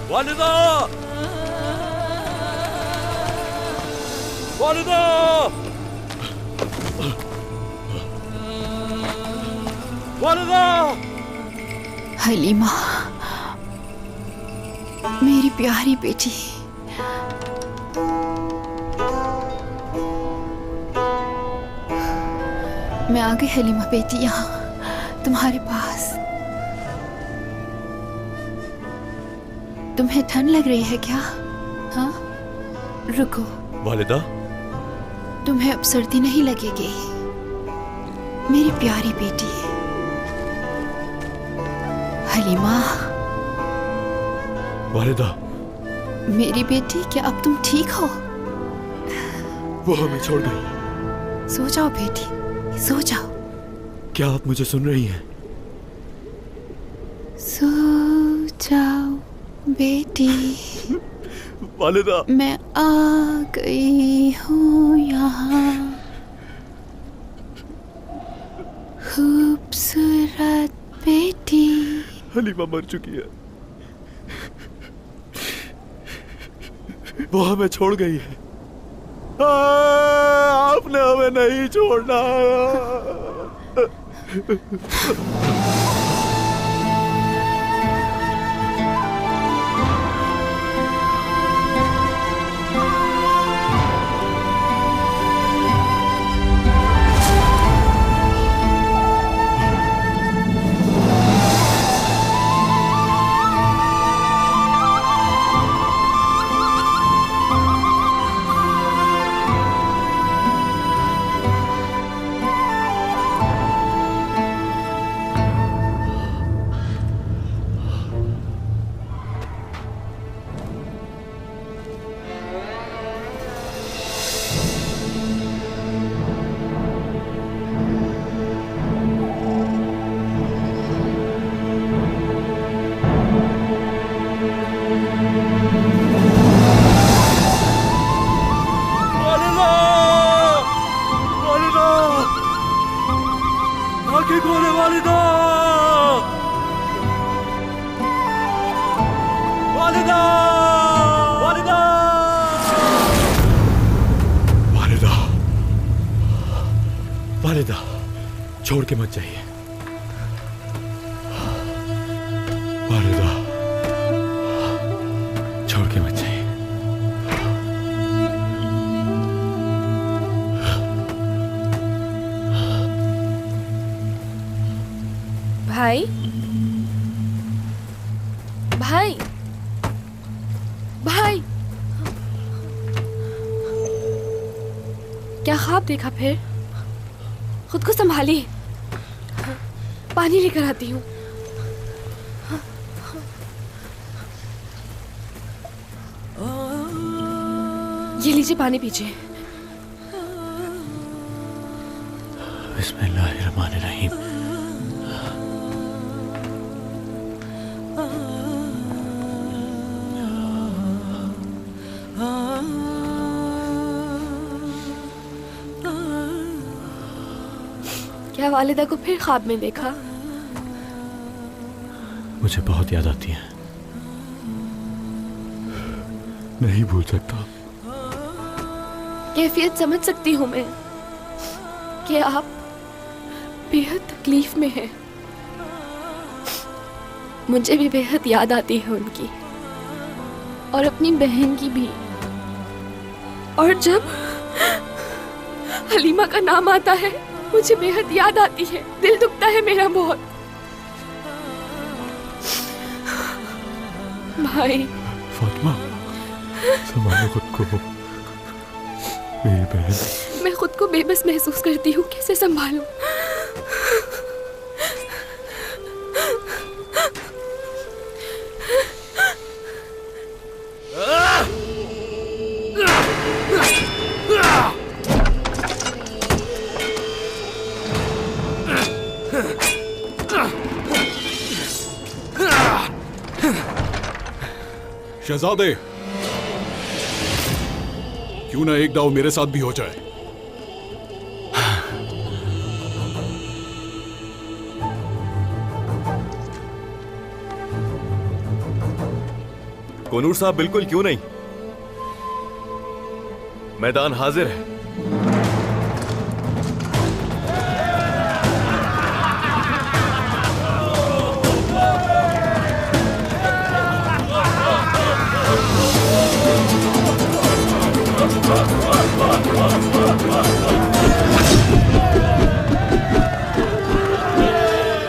वालिदा! वालिदा! वालिदा! हलीमा, मेरी प्यारी बेटी। मैं आ गई हलीमा बेटी, यहाँ तुम्हारे पास। तुम्हें ठंड लग रही है क्या? हाँ, रुको। वालिदा, तुम्हें अब सर्दी नहीं लगेगी मेरी प्यारी बेटी। हलीमा। वालिदा, मेरी बेटी, क्या अब तुम ठीक हो? वो हमें छोड़ गई। सो जाओ बेटी, सो जाओ। क्या आप मुझे सुन रही हैं? सो जाओ बेटी। वालिदा, मैं आ गई हूँ यहाँ, खूबसूरत बेटी। हलीमा मर चुकी है। वो हमें छोड़ गई है। आपने हमें नहीं छोड़ना। आंखें खोले वालिदा! वालिदा! वालिदा! वालिदा! वालिदा, छोड़ के मत जाइए। वालिदा, छोड़ के मत जाइए। भाई, भाई, भाई, क्या ख्वाब देखा फिर? खुद को संभालिए, पानी लेकर आती हूँ। ये लीजिए, पानी पीजिए। बिस्मिल्लाहिर्रहमानिर्रहीम। क्या वालिदा को फिर ख्वाब में देखा? मुझे बहुत याद आती है, नहीं भूल सकता। कैफियत समझ सकती हूँ मैं कि आप बेहद तकलीफ में हैं। मुझे भी बेहद याद आती है उनकी, और अपनी बहन की भी। और जब हलीमा का नाम आता है मुझे बेहद याद आती है, दिल दुखता है मेरा बहुत। भाई। फातिमा, संभालो खुद को, मेरी बहन। मैं खुद को बेबस महसूस करती हूँ, कैसे संभालूं? शहजादे, क्यों ना एक दाव मेरे साथ भी हो जाए? कोनूर साहब बिल्कुल क्यों नहीं, मैदान हाजिर है।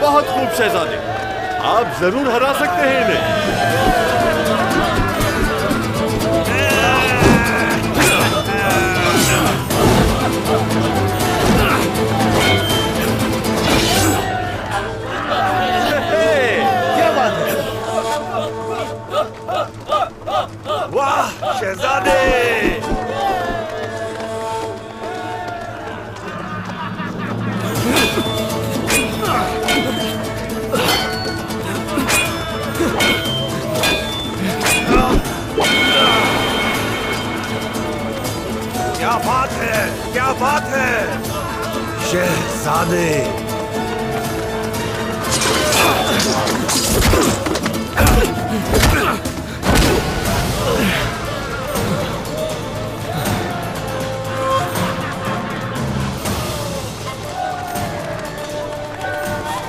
बहुत खूब शहजादे, आप जरूर हरा सकते हैं इन्हें। क्या बात है, वाह शहजादे। क्या बात है, क्या बात है शहजादे।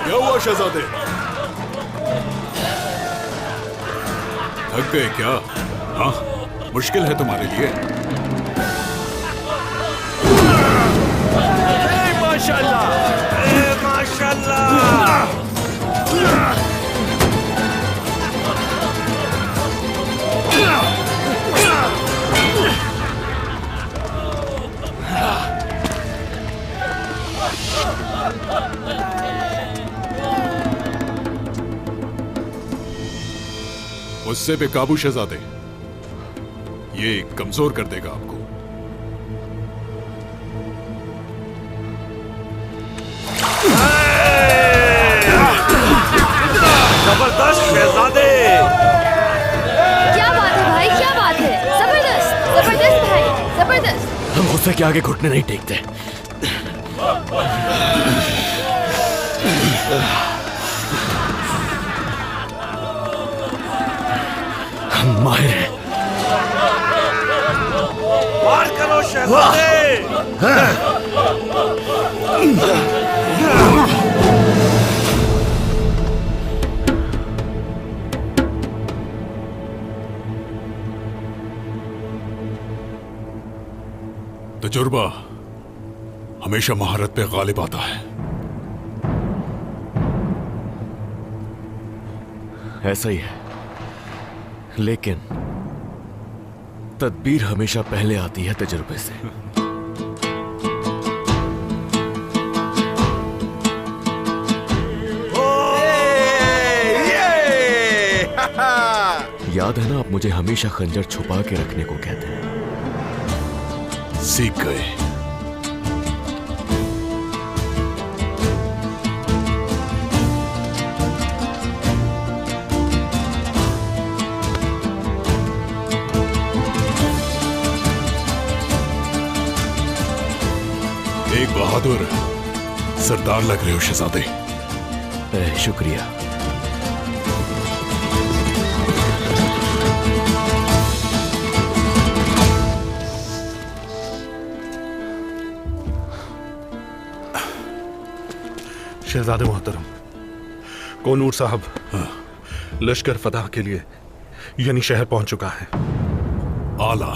क्या हुआ शहजादे, थक गए क्या? हाँ, मुश्किल है तुम्हारे लिए। माशाल्लाह, माशाल्लाह। गुस्से पे काबू शहजादे, ये कमजोर कर देगा आपको। जबरदस्त शहजादे। क्या बात है भाई, क्या बात है, जबरदस्त जबरदस्त भाई, जबरदस्त। हम गुस्से के आगे घुटने नहीं टेकते। हम माहिर हैं। वार करो शहजादे। तजुर्बा हमेशा महारत पे गालिब आता है। ऐसा ही है, लेकिन तदबीर हमेशा पहले आती है तजुर्बे से। याद है ना, आप मुझे हमेशा खंजर छुपा के रखने को कहते हैं। सीख गए। एक बहादुर सरदार लग रहे हो शहजादे। शुक्रिया। शहजादे मोहतरम, कोनूर साहब लश्कर फतह के लिए यानी शहर पहुंच चुका है। आला।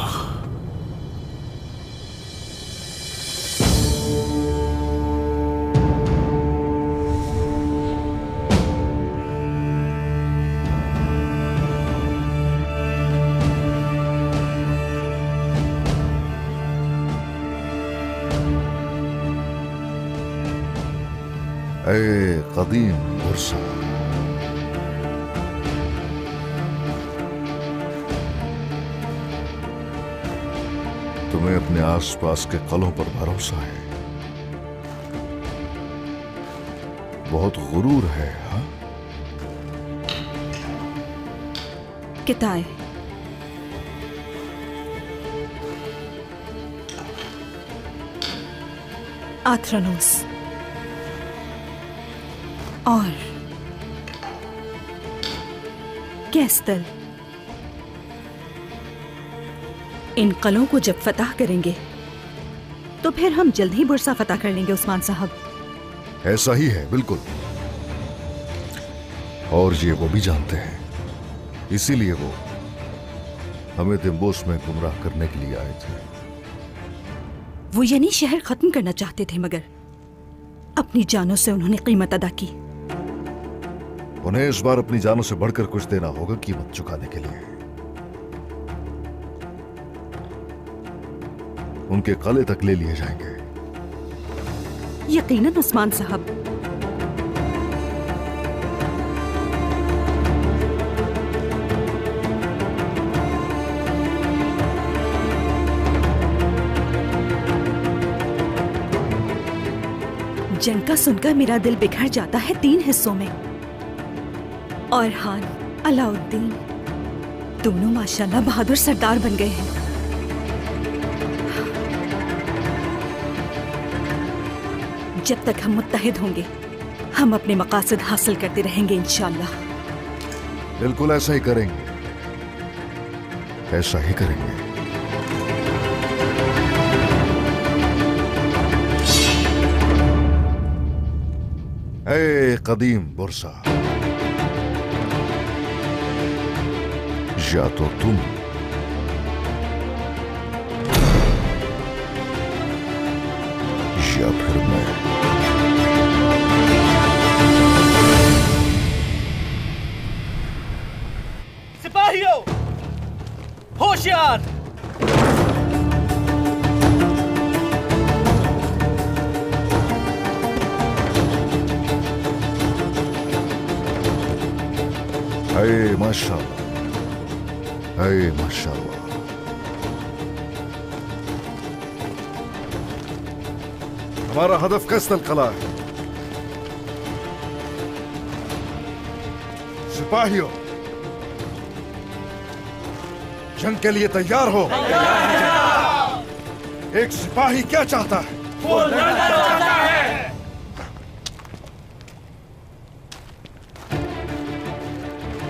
ऐ कदीम बुरसा, तुम्हें अपने आसपास के कलों पर भरोसा है, बहुत गुरूर है। हाँ, किताए आथ्रानोस और कैस्तल इन कलों को जब फतह करेंगे तो फिर हम जल्द ही बुरसा फतह कर लेंगे उस्मान साहब। ऐसा ही है, बिल्कुल। और ये वो भी जानते हैं, इसीलिए वो हमें दिम्बोस में गुमराह करने के लिए आए थे। वो यानी शहर खत्म करना चाहते थे, मगर अपनी जानों से उन्होंने कीमत अदा की। उन्हें इस बार अपनी जानों से बढ़कर कुछ देना होगा कीमत चुकाने के लिए। उनके कले तक ले लिए जाएंगे। यकीनन उस्मान साहब। जंग का सुनकर मेरा दिल बिखर जाता है 3 हिस्सों में। और हान, अलाउद्दीन दोनों माशाल्लाह बहादुर सरदार बन गए हैं। जब तक हम मुत्तहिद होंगे हम अपने मकासद हासिल करते रहेंगे इंशाअल्लाह। बिल्कुल ऐसा ही करेंगे, ऐसा ही करेंगे। ऐ कदीम बुरसा, या तो तुम या फिर मैं। सिपाहियों, होशियार! ऐ माशाअल्लाह, ऐ माशाअल्लाह। हमारा हदफ कस्तल कला है। सिपाहियों, जंग के लिए तैयार हो। एक सिपाही क्या चाहता है? वो लड़ना चाहता है।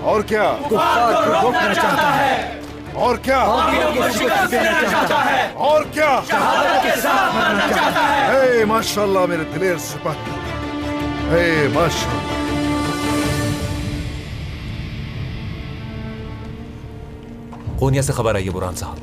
और क्या? कुफ्फार को रोकना चाहता है। और क्या? चाहता है। और क्या? शहादत के साथ मरना चाहता है। हे माशाअल्लाह मेरे दिलेर सिपाही, हे माशाअल्लाह। कोनिया से खबर आई है बुरहान साहब।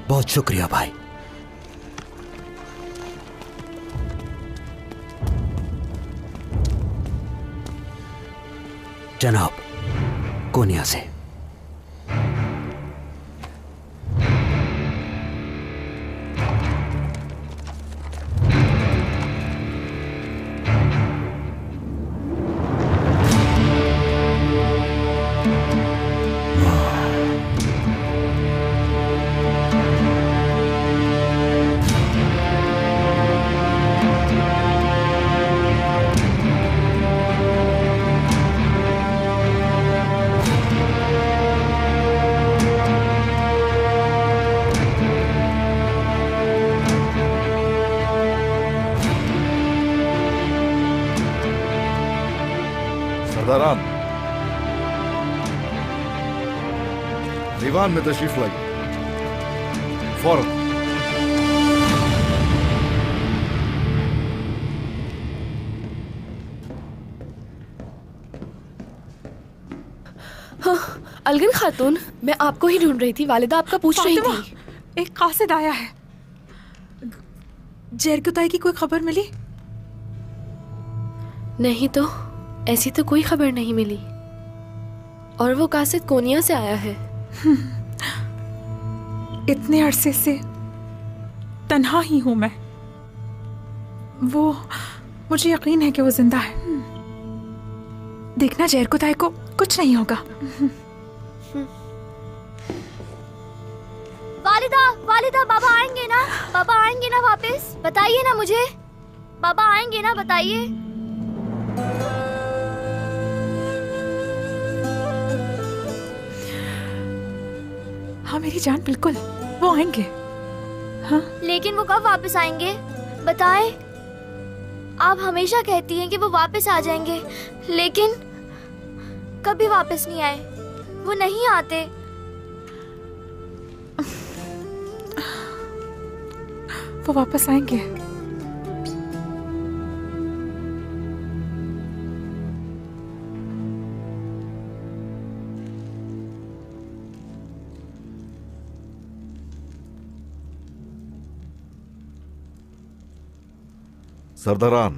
बहुत शुक्रिया भाई। जनाब, कोनिया से। सरदारान, दीवान में तशरीफ लाइए फौरन। हाँ, अलगन खातून, मैं आपको ही ढूंढ रही थी। वालिदा आपका पूछ रही थी। एक कासिद आया है। जरकुताई की कोई खबर मिली? नहीं तो, ऐसी तो कोई खबर नहीं मिली। और वो कासिद कोनिया से आया है। इतने अरसे से तन्हा ही हूं मैं। वो, मुझे यकीन है कि वो जिंदा है। देखना जरकुताई को कुछ नहीं होगा। वालिदा, वालिदा, बाबा आएंगे ना? बाबा आएंगे ना वापस? बताइए ना मुझे, बाबा आएंगे ना? बताइए। हाँ मेरी जान, बिल्कुल वो आएंगे। हाँ, लेकिन वो कब वापस आएंगे? बताएं। आप हमेशा कहती हैं कि वो वापस आ जाएंगे, लेकिन कभी वापस नहीं आए। वो नहीं आते। वो वापस आएंगे। सरदारान,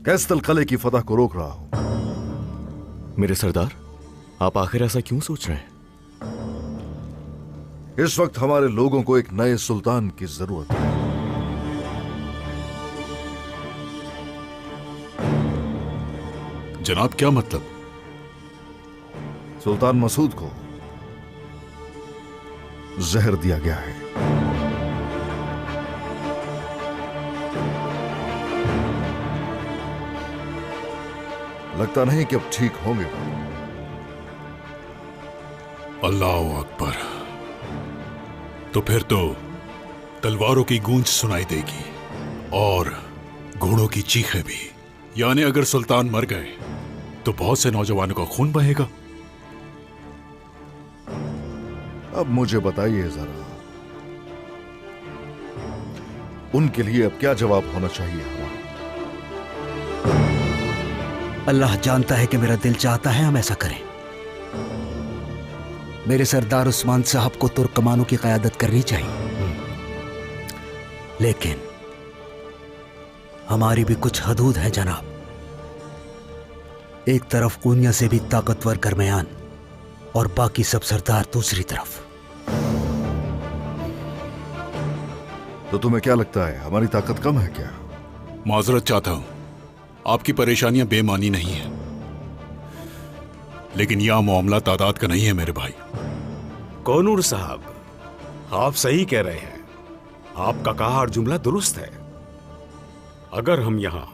कैस्टल किले की फतह को रोक रहा हूं। मेरे सरदार, आप आखिर ऐसा क्यों सोच रहे हैं? इस वक्त हमारे लोगों को एक नए सुल्तान की जरूरत है। जनाब, क्या मतलब? सुल्तान मसूद को जहर दिया गया है। लगता नहीं कि अब ठीक होंगे। अल्लाह अकबर। तो फिर तो तलवारों की गूंज सुनाई देगी और घोड़ों की चीखें भी। यानी अगर सुल्तान मर गए तो बहुत से नौजवानों का खून बहेगा। अब मुझे बताइए जरा, उनके लिए अब क्या जवाब होना चाहिए हमारा? अल्लाह जानता है कि मेरा दिल चाहता है हम ऐसा करें। मेरे सरदार उस्मान साहब को तुर्कमानों की क़यादत करनी चाहिए, लेकिन हमारी भी कुछ हदूद है जनाब। एक तरफ कोनिया से भी ताकतवर गरमयान और बाकी सब सरदार दूसरी तरफ। तो तुम्हें क्या लगता है, हमारी ताकत कम है क्या? माजरत चाहता हूं, आपकी परेशानियां बेमानी नहीं है, लेकिन यह मामला तादाद का नहीं है मेरे भाई। कोनूर साहब, आप सही कह रहे हैं। आपका कहा हर जुमला दुरुस्त है। अगर हम यहां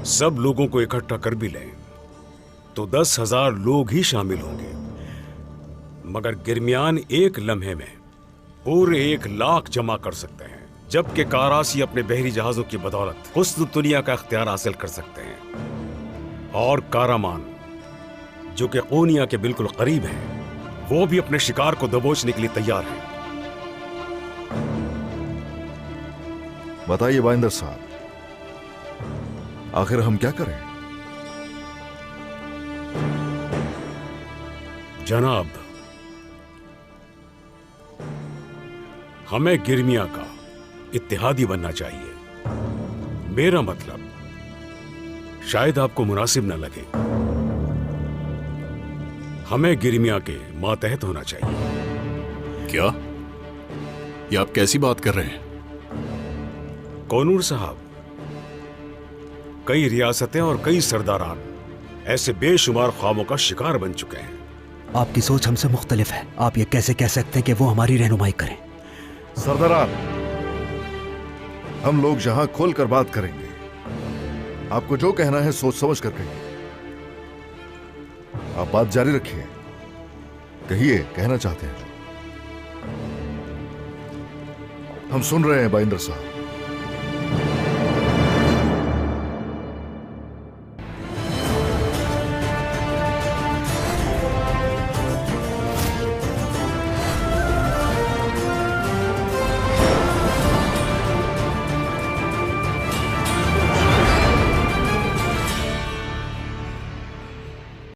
सब लोगों को इकट्ठा कर भी लें तो 10,000 लोग ही शामिल होंगे, मगर गिरमियान एक लम्हे में पूरे 1 लाख जमा कर सकते हैं, जबकि कारासी अपने बहरी जहाजों की बदौलत कुस्तुनतुनिया का इख्तियार हासिल कर सकते हैं। और कारामान, जो कि कोनिया के बिल्कुल करीब है, वो भी अपने शिकार को दबोचने के लिए तैयार है। बताइए बाइंदर साहब, आखिर हम क्या करें? जनाब, हमें गिरमिया का इत्तेहादी बनना चाहिए। मेरा मतलब, शायद आपको मुनासिब न लगे, हमें गिरमिया के मातहत होना चाहिए। क्या? ये आप कैसी बात कर रहे हैं? कोनूर साहब, कई रियासतें और कई सरदारान ऐसे बेशुमार ख्वाबों का शिकार बन चुके हैं। आपकी सोच हमसे मुख्तलिफ है। आप ये कैसे कह सकते हैं कि वो हमारी रहनुमाई करें? सरदारान, हम लोग जहां खोलकर बात करेंगे, आपको जो कहना है सोच समझ कर कहिए। आप बात जारी रखिए, कहिए कहना चाहते हैं। हम सुन रहे हैं बाइंदर साहब।